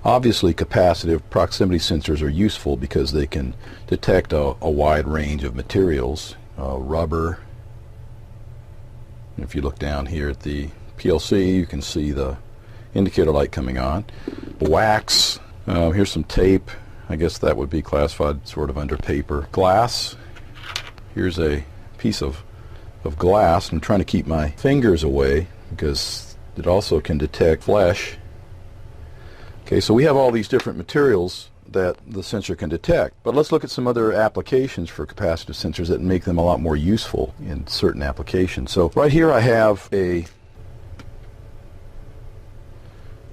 Obviously, capacitive proximity sensors are useful because they can detect a wide range of materials. Rubber. If you look down here at the PLC, you can see the indicator light coming on. Wax. Here's some tape. I guess that would be classified sort of under paper. Glass. Here's a piece of glass. I'm trying to keep my fingers away because it also can detect flesh. Okay, so we have all these different materials that the sensor can detect. But let's look at some other applications for capacitive sensors that make them a lot more useful in certain applications. So right here I have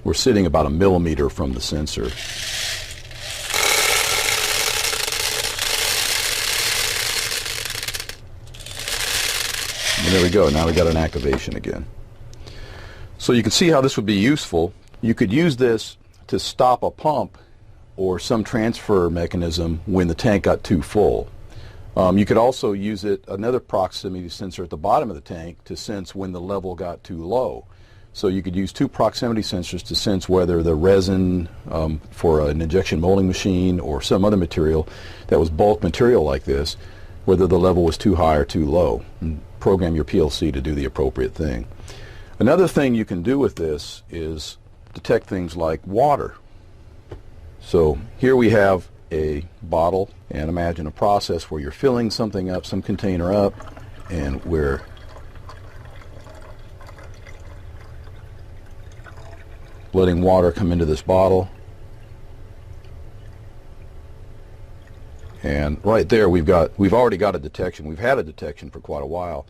we're sitting about 1 millimeter from the sensor. And there we go. Now we got an activation again. So you can see how this would be useful. You could use this to stop a pump or some transfer mechanism when the tank got too full. You could also use another proximity sensor at the bottom of the tank to sense when the level got too low. So you could use 2 proximity sensors to sense whether the resin for an injection molding machine or some other material that was bulk material like this, whether the level was too high or too low, and program your PLC to do the appropriate thing. Another thing you can do with this is detect things like water. So here we have a bottle, and imagine a process where you're filling something up, some container up, and we're letting water come into this bottle. And right there we've already got a detection. We've had a detection for quite a while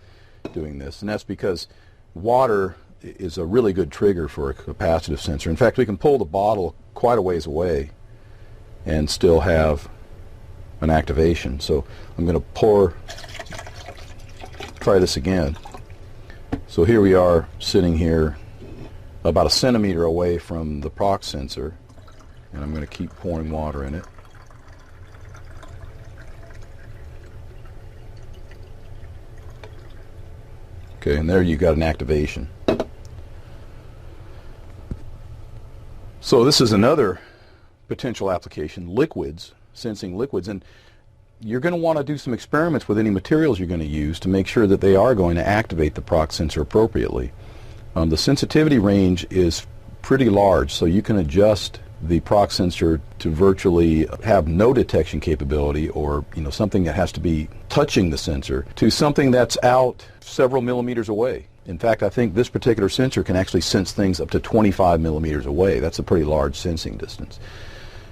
doing this, and that's because water is a really good trigger for a capacitive sensor. In fact, we can pull the bottle quite a ways away and still have an activation. So I'm going to try this again. So here we are sitting here about 1 centimeter away from the prox sensor, and I'm going to keep pouring water in it. Okay, and there you got an activation. So this is another potential application, liquids, sensing liquids, and you're going to want to do some experiments with any materials you're going to use to make sure that they are going to activate the prox sensor appropriately. The sensitivity range is pretty large, so you can adjust the prox sensor to virtually have no detection capability, or something that has to be touching the sensor, to something that's out several millimeters away. In fact, I think this particular sensor can actually sense things up to 25 millimeters away. That's a pretty large sensing distance.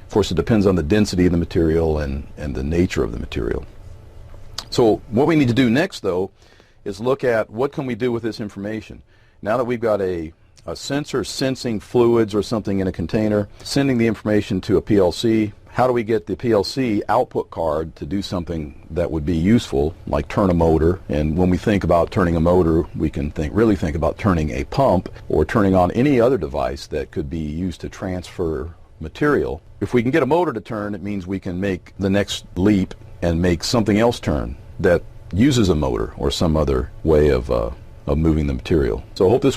Of course, it depends on the density of the material and the nature of the material. So what we need to do next, though, is look at what can we do with this information. Now that we've got a sensor sensing fluids or something in a container, sending the information to a PLC, how do we get the PLC output card to do something that would be useful, like turn a motor? And when we think about turning a motor, we can really think about turning a pump or turning on any other device that could be used to transfer material. If we can get a motor to turn, it means we can make the next leap and make something else turn that uses a motor or some other way of moving the material. So I hope this